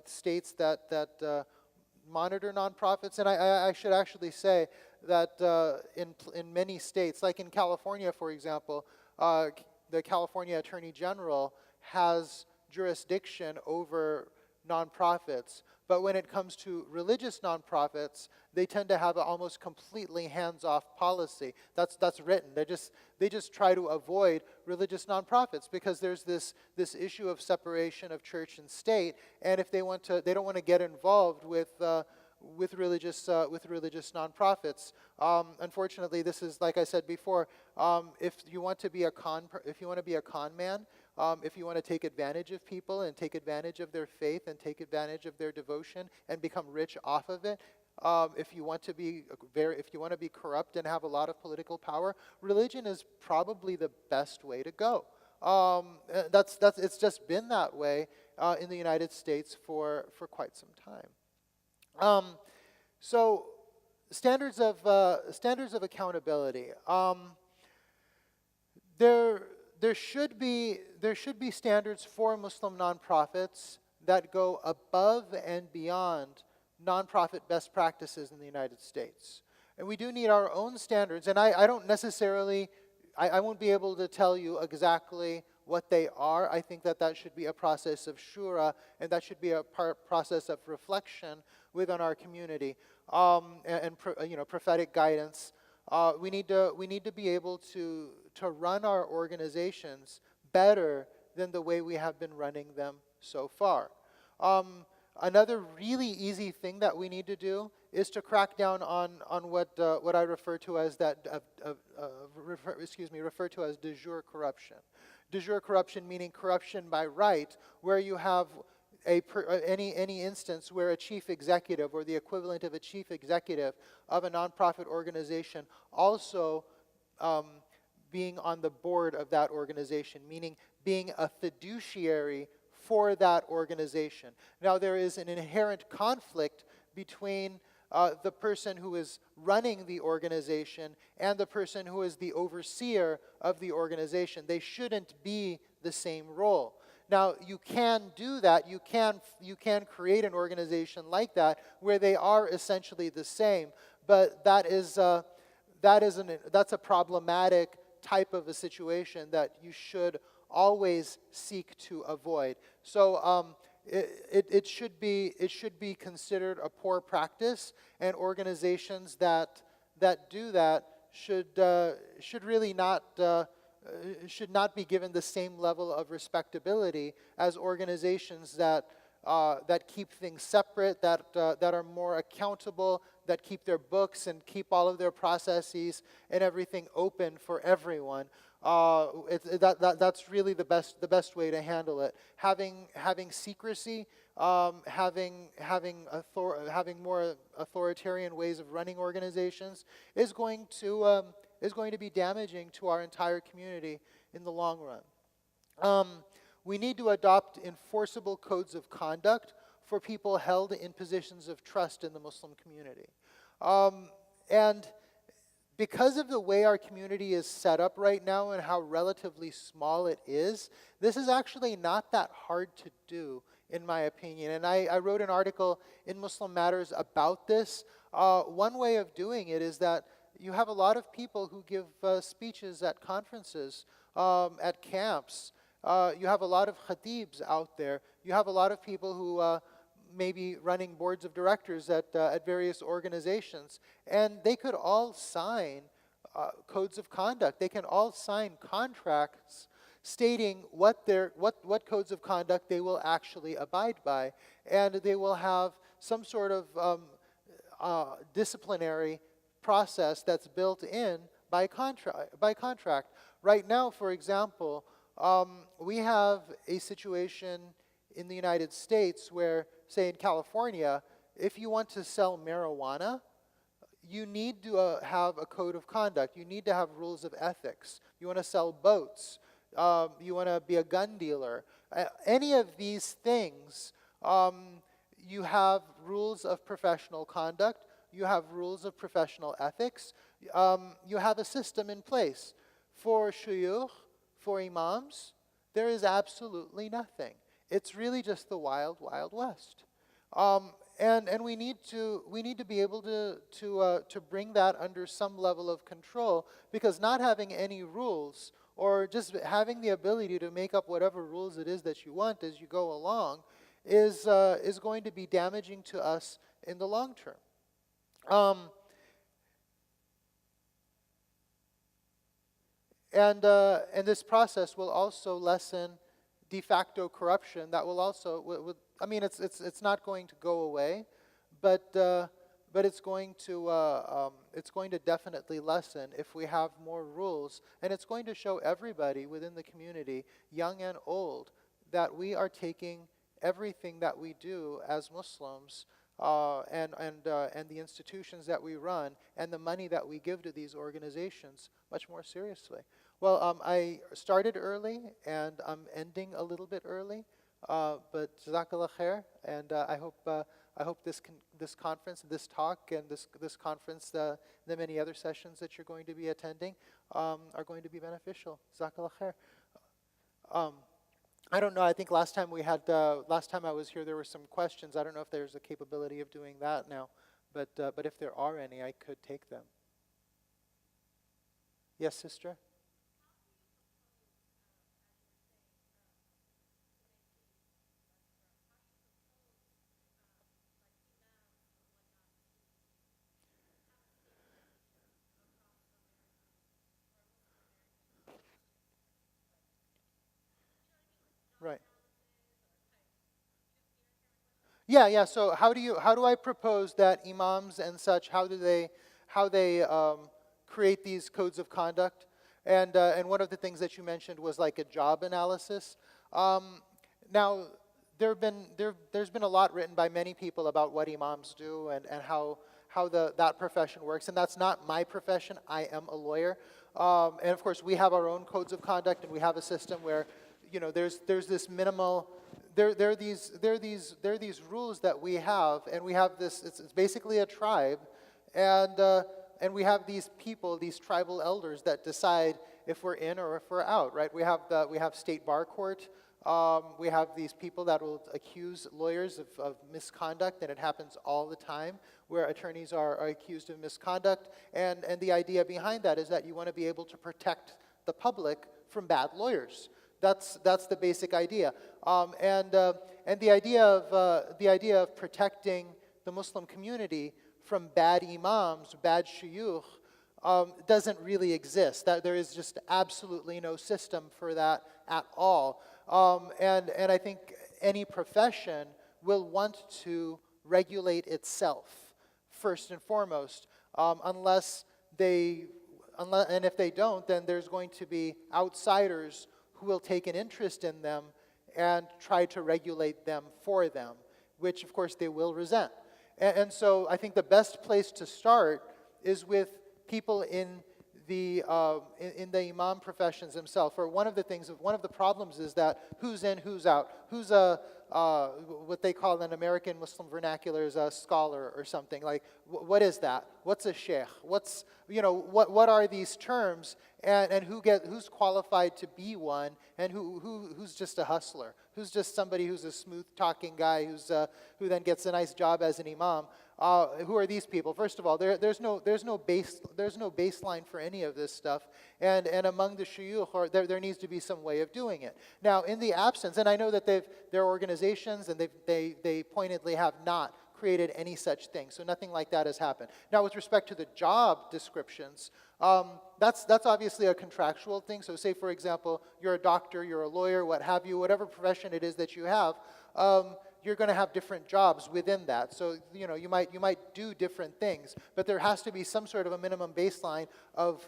states that monitor nonprofits, and I should actually say that in many states, like in California, for example, the California Attorney General has jurisdiction over nonprofits, but when it comes to religious nonprofits, they tend to have an almost completely hands-off policy. That's written. They just try to avoid religious nonprofits because there's this issue of separation of church and state, and if they don't want to get involved with religious nonprofits. Unfortunately, this is, like I said before, if you want to be a con man, if you want to take advantage of people and take advantage of their faith and take advantage of their devotion and become rich off of it, if you want to be corrupt and have a lot of political power, religion is probably the best way to go. It's just been that way in the United States for quite some time. So standards of accountability. There should be standards for Muslim nonprofits that go above and beyond nonprofit best practices in the United States. And we do need our own standards, and I don't necessarily, I won't be able to tell you exactly what they are. I think that should be a process of shura, and that should be a process of reflection within our community, and prophetic guidance. We need to be able to run our organizations better than the way we have been running them so far. Another really easy thing that we need to do is to crack down on what I refer to as refer to as de jure corruption. De jure corruption meaning corruption by right, where you have any instance where a chief executive or the equivalent of a chief executive of a nonprofit organization also being on the board of that organization, meaning being a fiduciary for that organization. Now, there is an inherent conflict between the person who is running the organization and the person who is the overseer of the organization. They shouldn't be the same role. Now, you can do that. You can create an organization like that where they are essentially the same, but that's a problematic type of a situation that you should always seek to avoid. So it should be considered a poor practice, and organizations that do that should really not should not be given the same level of respectability as organizations that keep things separate, that are more accountable, that keep their books and keep all of their processes and everything open for everyone. That's really the best way to handle it. Having secrecy, having more authoritarian ways of running organizations is going to be damaging to our entire community in the long run. We need to adopt enforceable codes of conduct for people held in positions of trust in the Muslim community. And because of the way our community is set up right now and how relatively small it is, this is actually not that hard to do, in my opinion. And I wrote an article in Muslim Matters about this. One way of doing it is that you have a lot of people who give speeches at conferences, at camps. You have a lot of khatibs out there. You have a lot of people who may be running boards of directors at various organizations. And they could all sign codes of conduct. They can all sign contracts stating what codes of conduct they will actually abide by. And they will have some sort of disciplinary process that's built in by contract. Right now, for example, we have a situation in the United States where, say in California, if you want to sell marijuana, you need to have a code of conduct. You need to have rules of ethics. You want to sell boats. You want to be a gun dealer. Any of these things, you have rules of professional conduct. You have rules of professional ethics. You have a system in place. For shuyukh, for imams, there is absolutely nothing. It's really just the wild, wild west. And we need to be able to bring that under some level of control, because not having any rules or just having the ability to make up whatever rules it is that you want as you go along is going to be damaging to us in the long term. And this process will also lessen de facto corruption. That will also, I mean, it's not going to go away, but it's going to definitely lessen if we have more rules, and it's going to show everybody within the community, young and old, that we are taking everything that we do as Muslims and the institutions that we run and the money that we give to these organizations much more seriously. Well, I started early and I'm ending a little bit early, but Jazakallah khair, and I hope this conference, this talk, and this conference, the many other sessions that you're going to be attending, are going to be beneficial. Jazakallah khair. I don't know. I think last time I was here, there were some questions. I don't know if there's a capability of doing that now, but if there are any, I could take them. Yes, sister. Right. Yeah. So how do I propose that imams and such, how they create these codes of conduct? And one of the things that you mentioned was like a job analysis. Now there's been a lot written by many people about what imams do and how that profession works, and that's not my profession. I am a lawyer, and of course we have our own codes of conduct, and we have a system where, you know, there's this minimal, there are these rules that we have, and we have this. It's basically a tribe, and we have these people, these tribal elders that decide if we're in or if we're out. Right? We have state bar court. We have these people that will accuse lawyers of misconduct, and it happens all the time, where attorneys are accused of misconduct. And the idea behind that is that you want to be able to protect the public from bad lawyers. That's the basic idea. And the idea of protecting the Muslim community from bad imams, bad shuyukh, doesn't really exist. That there is just absolutely no system for that at all. And I think any profession will want to regulate itself first and foremost, unless and if they don't, then there's going to be outsiders who will take an interest in them and try to regulate them for them, which of course they will resent. And so I think the best place to start is with people in the imam professions themselves. For one of the problems is that who's in, who's out. Who's what they call in American Muslim vernacular is a scholar or something. Like, what is that? What's a sheikh? What are these terms? And who's qualified to be one? And who's just a hustler? Who's just somebody who's a smooth talking guy who then gets a nice job as an imam? Who are these people? First of all, there's no baseline for any of this stuff, and among the shuyukh, there needs to be some way of doing it. Now, in the absence, and I know that there are organizations, and they pointedly have not created any such thing, so nothing like that has happened. Now, with respect to the job descriptions, that's obviously a contractual thing. So, say for example, you're a doctor, you're a lawyer, what have you, whatever profession it is that you have. You're going to have different jobs within that. So, you might do different things, but there has to be some sort of a minimum baseline of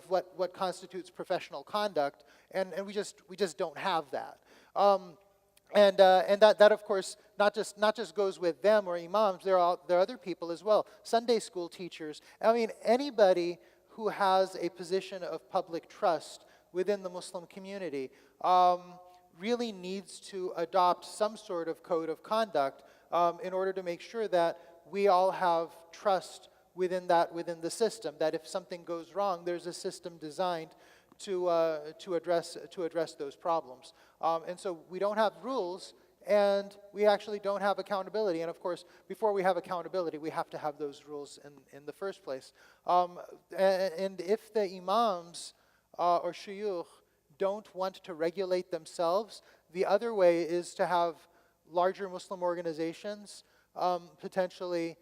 what constitutes professional conduct, and we just don't have that. And that of course not just goes with them or imams. There are other people as well. Sunday school teachers. I mean, anybody who has a position of public trust within the Muslim community really needs to adopt some sort of code of conduct in order to make sure that we all have trust within the system. That if something goes wrong, there's a system designed to address those problems. And so we don't have rules, and we actually don't have accountability. And of course, before we have accountability, we have to have those rules in the first place. And if the imams or shuyukh don't want to regulate themselves, the other way is to have larger Muslim organizations potentially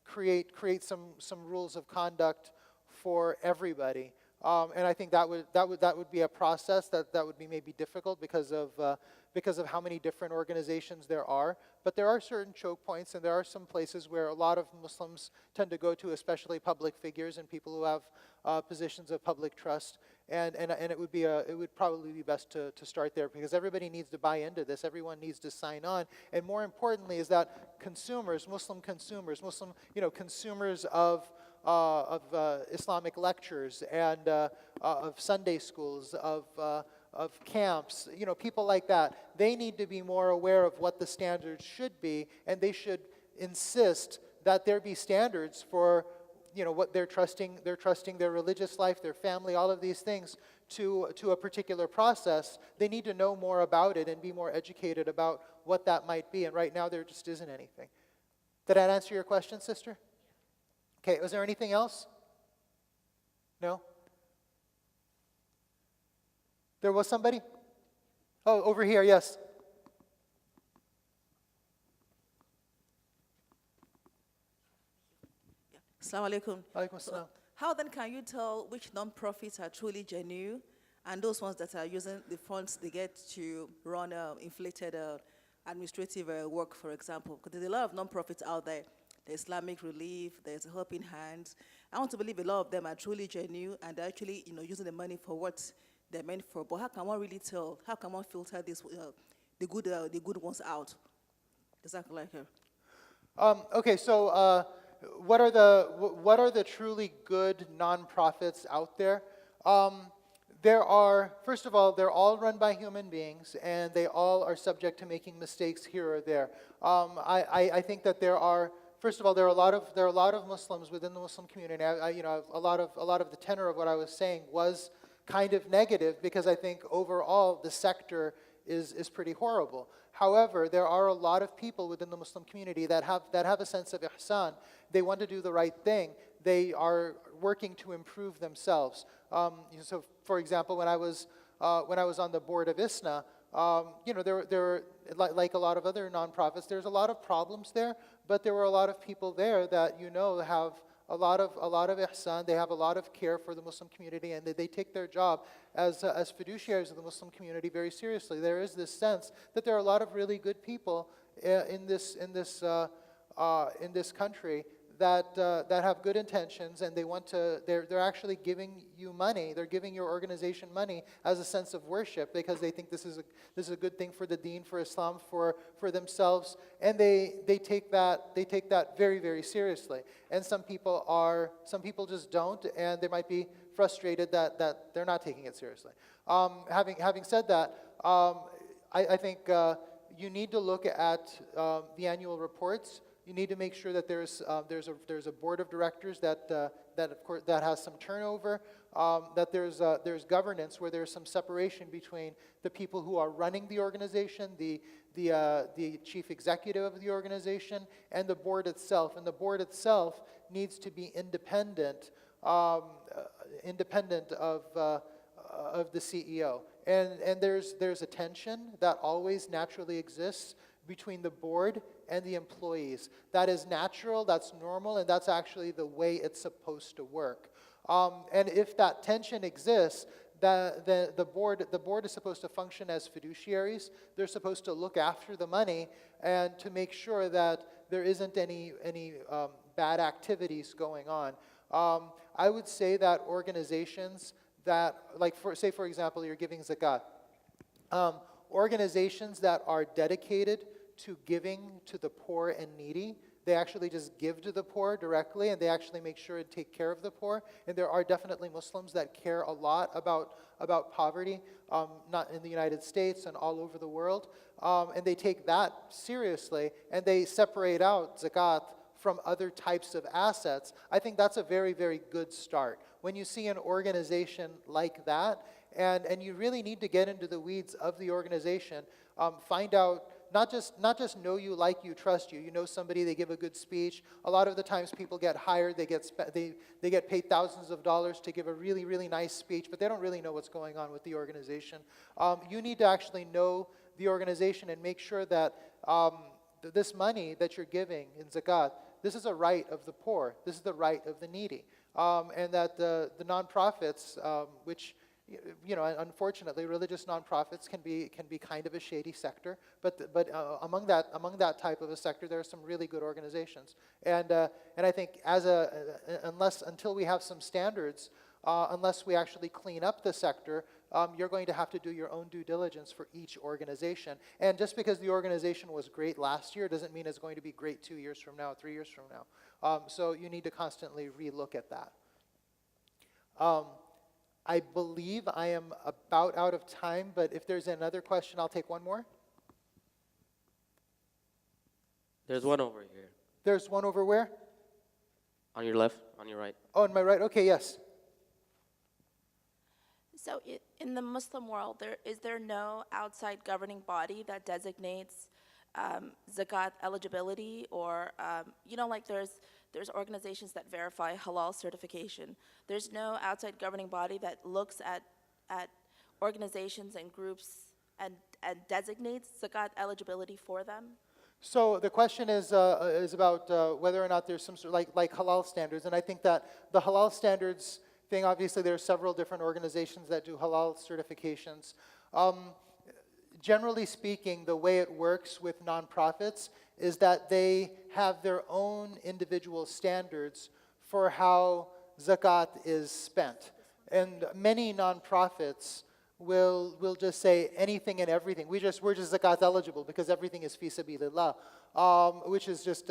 create some rules of conduct for everybody. And I think that would be a process that would be maybe difficult because of how many different organizations there are. But there are certain choke points, and there are some places where a lot of Muslims tend to go to, especially public figures and people who have positions of public trust. And it would probably be best to start there, because everybody needs to buy into this. Everyone needs to sign on. And more importantly is that Muslim consumers of Islamic lectures and of Sunday schools, of camps, people like that, they need to be more aware of what the standards should be, and they should insist that there be standards for what they're trusting their religious life, their family, all of these things to a particular process. They need to know more about it and be more educated about what that might be. And right now there just isn't anything. Did that answer your question, sister? Okay, was there anything else? No? There was somebody? Oh, over here, yes. Assalamu alaikum. Alaikum assalam. How then can you tell which non-profits are truly genuine and those ones that are using the funds they get to run inflated administrative work, for example? Because there's a lot of non-profits out there. There's Islamic Relief, there's Helping Hands. I want to believe a lot of them are truly genuine and they're actually using the money for what they're meant for. But how can one really tell? How can one filter this, the good ones out? Does that like her? Okay, so what are the truly good nonprofits out there? There are, first of all, they're all run by human beings, and they all are subject to making mistakes here or there. I think that there are. First of all, there are a lot of Muslims within the Muslim community. A lot of the tenor of what I was saying was kind of negative, because I think overall the sector is pretty horrible. However, there are a lot of people within the Muslim community that have a sense of ihsan. They want to do the right thing. They are working to improve themselves. So, for example, when I was on the board of ISNA, Like a lot of other nonprofits, there's a lot of problems there, but there were a lot of people there that have a lot of ihsan. They have a lot of care for the Muslim community, and they take their job as fiduciaries of the Muslim community very seriously. There is this sense that there are a lot of really good people in this country that have good intentions, and they're actually giving you money. They're giving your organization money as a sense of worship because they think this is a good thing for the deen, for Islam, for themselves, and they take that very, very seriously. And some people just don't, and they might be frustrated that they're not taking it seriously. Having said that, I think you need to look at the annual reports. You need to make sure that there's a board of directors that of course that has some turnover, that there's governance where there's some separation between the people who are running the organization, the chief executive of the organization, and the board itself. And the board itself needs to be independent of the CEO. And there's a tension that always naturally exists between the board and the employees. That is natural, that's normal, and that's actually the way it's supposed to work. And if that tension exists, the board is supposed to function as fiduciaries. They're supposed to look after the money and to make sure that there isn't any bad activities going on. I would say that organizations that, say for example, you're giving zakat. Organizations that are dedicated to giving to the poor and needy, they actually just give to the poor directly, and they actually make sure to take care of the poor. And there are definitely Muslims that care a lot about poverty, not in the United States and all over the world. And they take that seriously, and they separate out zakat from other types of assets. I think that's a very, very good start. When you see an organization like that, and you really need to get into the weeds of the organization, find out, not just know you, like you, trust you. You know somebody, they give a good speech. A lot of the times people get hired, they get paid thousands of dollars to give a really, really nice speech, but they don't really know what's going on with the organization. You need to actually know the organization and make sure that this money that you're giving in zakat, this is a right of the poor, this is the right of the needy. And that the nonprofits, which unfortunately, religious nonprofits can be kind of a shady sector, but among that type of a sector, there are some really good organizations, and I think until we have some standards, unless we actually clean up the sector, you're going to have to do your own due diligence for each organization. And just because the organization was great last year doesn't mean it's going to be great 2 years from now, 3 years from now. So you need to constantly relook at that. I believe I am about out of time, but if there's another question, I'll take one more. There's one over here. There's one over where? On your left, on your right. Oh, on my right? Okay, yes. So in the Muslim world, is there no outside governing body that designates zakat eligibility, or like there's organizations that verify halal certification. There's no outside governing body that looks at organizations and groups and designates zakat eligibility for them? So the question is about whether or not there's some sort of like halal standards, and I think that the halal standards thing, obviously there are several different organizations that do halal certifications. Generally speaking, the way it works with nonprofits is that they have their own individual standards for how zakat is spent. And many nonprofits will just say anything and everything. We're just zakat eligible because everything is fi sabilillah, which is just,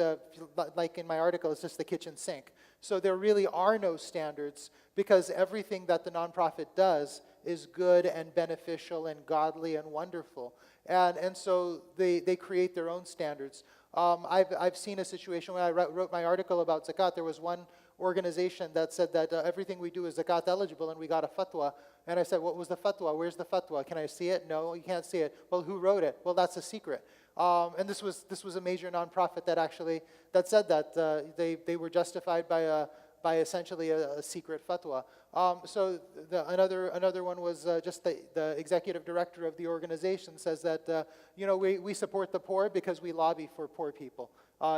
like in my article, it's just the kitchen sink. So there really are no standards because everything that the nonprofit does is good and beneficial and godly and wonderful. And so they create their own standards. I've seen a situation when I wrote my article about zakat, there was one organization that said that everything we do is zakat eligible, and we got a fatwa. And I said, what was the fatwa? Where's the fatwa? Can I see it? No, you can't see it. Well, who wrote it? Well, that's a secret. And this was a major nonprofit that said that they were justified by by essentially a secret fatwa. So another one was just the executive director of the organization says that we support the poor because we lobby for poor people,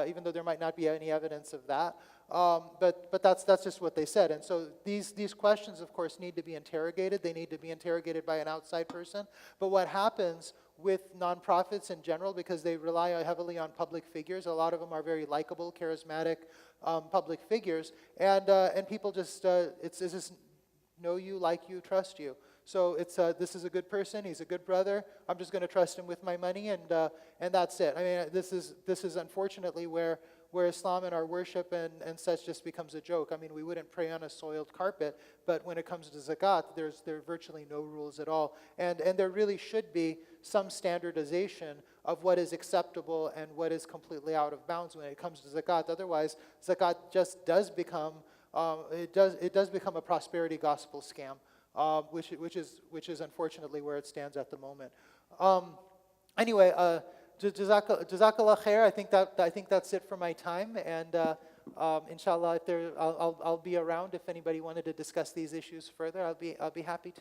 even though there might not be any evidence of that. But that's just what they said. And so these questions, of course, need to be interrogated. They need to be interrogated by an outside person. But what happens with nonprofits in general, because they rely heavily on public figures, a lot of them are very likable, charismatic public figures, and people just it's just know you, like you, trust you. So it's this is a good person. He's a good brother. I'm just going to trust him with my money, and that's it. I mean, this is unfortunately where Islam and our worship and such just becomes a joke. I mean, we wouldn't pray on a soiled carpet, but when it comes to zakat, there are virtually no rules at all, and there really should be some standardization of what is acceptable and what is completely out of bounds when it comes to zakat. Otherwise, zakat just does become it does become a prosperity gospel scam, which is unfortunately where it stands at the moment. Anyway, Jazakallah khair. I think that's it for my time, and inshallah, I'll be around if anybody wanted to discuss these issues further. I'll be happy to.